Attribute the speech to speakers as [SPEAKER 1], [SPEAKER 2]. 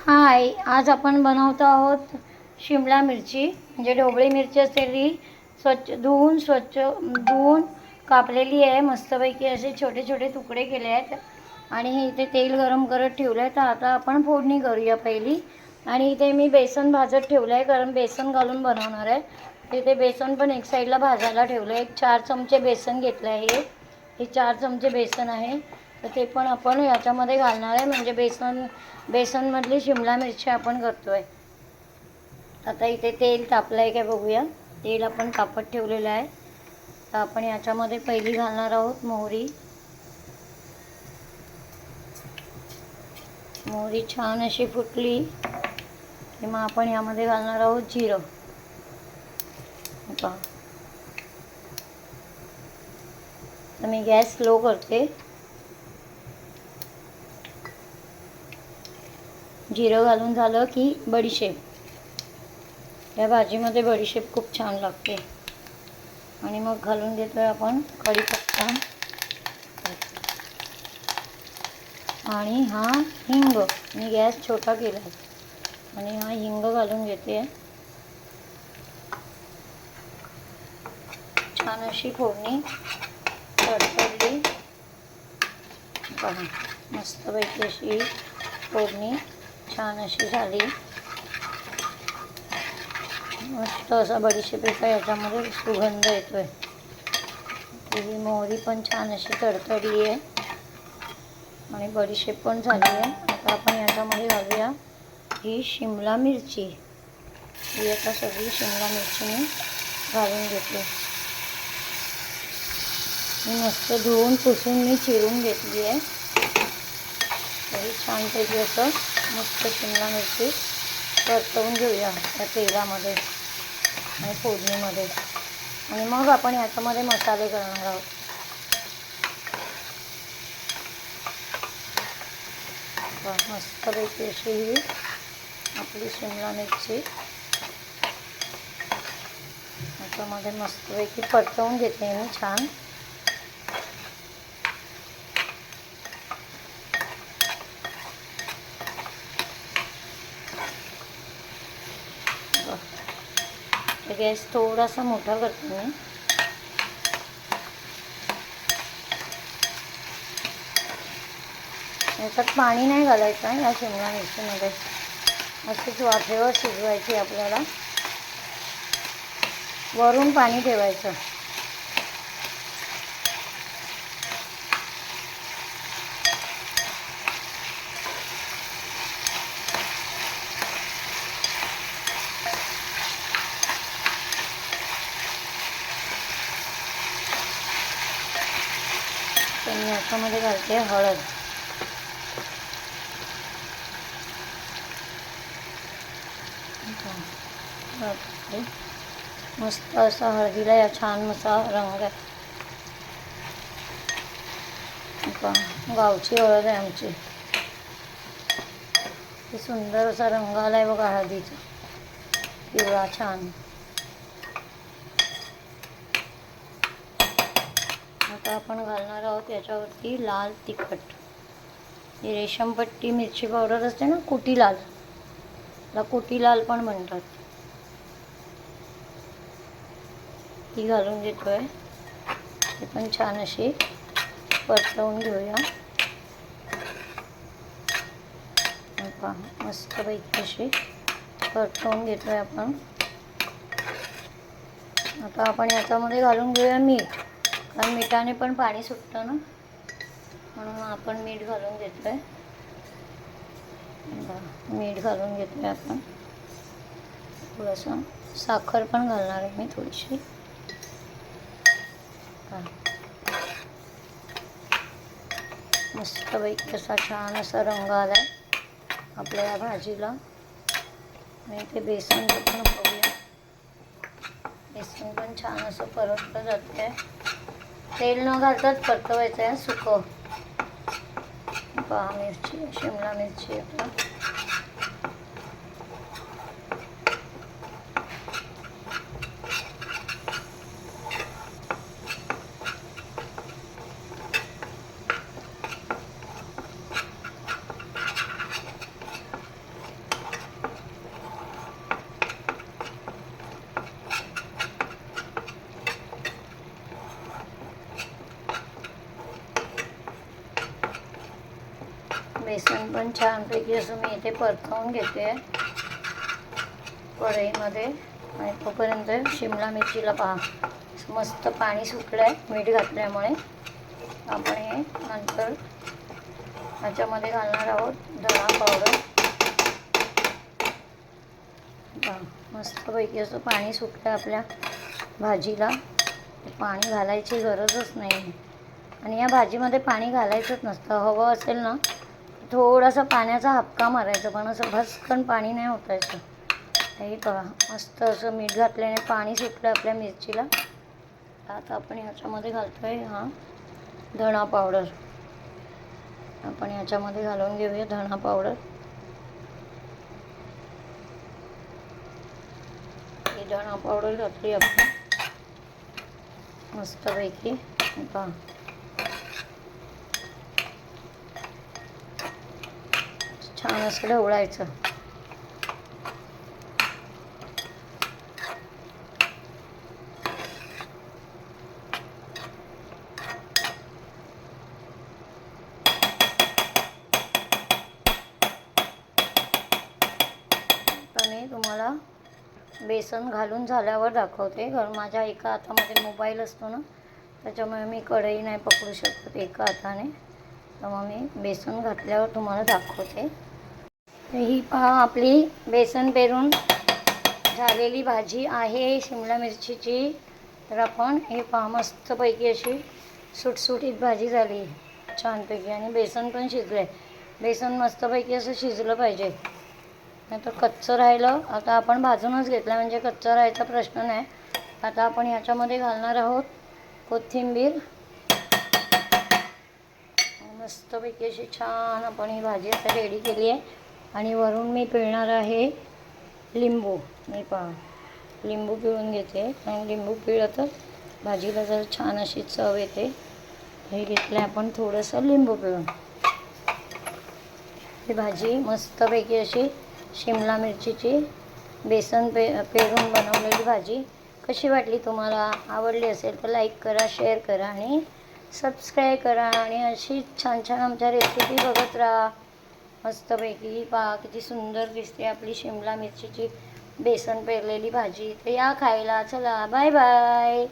[SPEAKER 1] हाय, आज आपण बनवत आहोत शिमला मिरची, म्हणजे ढोबळी मिरची असलेली धुवून कापलेली आहे. मस्तपैकी असे छोटे छोटे तुकडे केले आहेत आणि हे इथे तेल गरम करत ठेवलं आहे. तर आता आपण फोडणी करूया पहिली. आणि इथे मी बेसन भाजत ठेवलं आहे, कारण बेसन घालून बनवणार आहे. तिथे बेसन पण एक साईडला भाजायला ठेवलं आहे. एक 4 चमचे बेसन घेतलं आहे. हे 4 चमचे बेसन आहे, तर ते पण आपण याच्यामध्ये घालणार आहे. म्हणजे बेसनमधली शिमला मिरची आपण करतोय. आता इथे तेल तापलं आहे काय बघूया. तेल आपण तापत ठेवलेलं आहे. तर आपण याच्यामध्ये पहिली घालणार आहोत मोहरी. मोहरी छान अशी फुटली की मग आपण यामध्ये घालणार आहोत जिरं. तर मी गॅस स्लो करते. जिरं घालून झालं की बडीशेप. या भाजीमध्ये बडीशेप खूप छान लागते. आणि मग घालून देतोय आपण कढीपत्ता आणि हा हिंग. मी गॅस छोटा केला आणि हा हिंग घालून घेते. छान अशी फोडणी तडतडली. बघा, मस्तपैकी अशी फोडणी छान अशी झाली. मस्त असा बडीशेपेचा याच्यामध्ये सुगंध येतोय. ही मोहरी पण छान अशी तडतडली आहे आणि बडीशेप पण झाली आहे. आता आपण याच्यामध्ये घालूया ही शिमला मिरची. ही आता सगळी शिमला मिरची मी घालून घेते. मी मस्त धुवून पुसून मी चिरून घेतली आहे. तरी छानपैकी असं मस्त शिमला मिरची परतवून घेऊया त्या तेलामध्ये आणि फोडणीमध्ये. आणि मग आपण याच्यामध्ये मसाले करणार आहोत. मस्तपैकी अशी ही आपली शिमला मिरची याच्यामध्ये मस्तपैकी परतवून घेते मी छान. गॅस थोडासा मोठा करते मी. याच्यात पाणी नाही घालायचं आहे या शिमला मिरचीमध्ये. अशीच वाफेवर शिजवायची आपल्याला. वरून पाणी ठेवायचं. तर मी याच्यामध्ये घालते हळद. मस्त असा हळदीला या छान असा रंग आहे. गावची हळद आहे आमची. सुंदर असा रंग आलाय बघा हळदीचा, पिवळा छान. आता आपण घालणार आहोत याच्यावरती लाल तिखट. ही रेशमपट्टी मिरची पावडर असते ना, कुटी लाल, ला कुटी लाल पण म्हणतात. ती घालून घेतोय. ती पण छान अशी परतवून घेऊया. मस्तपैकी अशी परतवून घेतोय आपण. आता आपण याच्यामध्ये घालून घेऊया मीठ, कारण मिठाने पण पाणी सुटतं ना, म्हणून आपण मीठ घालून घेतोय. मीठ घालून घेतोय आपण. थोडंसं साखर पण घालणार आहे मी थोडीशी. मस्तपैकी असा छान असा रंग आलाय आपल्या या भाजीला. आणि ते बेसन पण बघूया. बेसन पण छान असं परतलं जात आहे. तेल न घालताच परतवायचं आहे सुकं. पहा मिरची, शिमला मिरची आता पण छानपैकी असं मी इथे परतवून घेते कढईमध्ये. आणि तोपर्यंत शिमला मिरचीला पहा मस्त पाणी सुटलं आहे मीठ घातल्यामुळे. आपण हे नंतर ह्याच्यामध्ये घालणार आहोत धणा पावडर. मस्तपैकी असं पाणी सुटलं आपल्या भाजीला. पाणी घालायची गरजच नाही. आणि या भाजीमध्ये पाणी घालायचंच नसतं. हवं असेल ना थोडासा पाण्याचा हबका मारायचा, पण असं भस्कन पाणी नाही ओतायचं. हे बघा मस्त असं मीठ घातल्याने पाणी सुटलं आपल्या मिरचीला. आता आपण ह्याच्यामध्ये घालतो आहे हा धणा पावडर. आपण ह्याच्यामध्ये घालून घेऊया धणा पावडर. ही धणा पावडर घातली आपण मस्तपैकी. पहा छान असं ढवळायचं. मी तुम्हाला बेसन घालून झाल्यावर दाखवते, कारण माझ्या एका हातामध्ये मोबाईल असतो ना, त्याच्यामुळे मी कढई नाही पकडू शकत एका हाताने. तर मग मी बेसन घातल्यावर तुम्हाला दाखवते. ही पहा आपली बेसन पेरून झालेली भाजी आहे शिमला मिरचीची. तर आपण हे पहा मस्तपैकी अशी सुटसुटीत भाजी झाली छानपैकी. आणि बेसन पण शिजलं आहे. बेसन मस्तपैकी असं शिजलं पाहिजे, नाही तर कच्चं राहिलं. आता आपण भाजूनच घेतलं म्हणजे कच्चा राहायचा प्रश्न नाही. आता आपण ह्याच्यामध्ये घालणार आहोत कोथिंबीर. मस्तपैकी अशी छान आपण ही भाजी आता रेडी केली आहे. आणि वरून मी पिळणार आहे लिंबू. मी पहा लिंबू पिळून घेते. आणि लिंबू पिळलं तर भाजीला जर छान अशी चव येते. हे घेतलं आपण थोडंसं लिंबू पिळून. ही भाजी मस्तपैकी अशी शिमला मिरचीची बेसन पेरून बनवलेली भाजी कशी वाटली तुम्हाला? आवडली असेल तर लाईक करा, शेअर करा आणि सबस्क्राईब करा. आणि अशी छान छान आमच्या रेसिपी बघत राहा. मस्तपैकी पहा किती सुंदर दिसते आपली शिमला मिरचीची बेसन पेरलेली भाजी. तर या खायला. चला बाय बाय.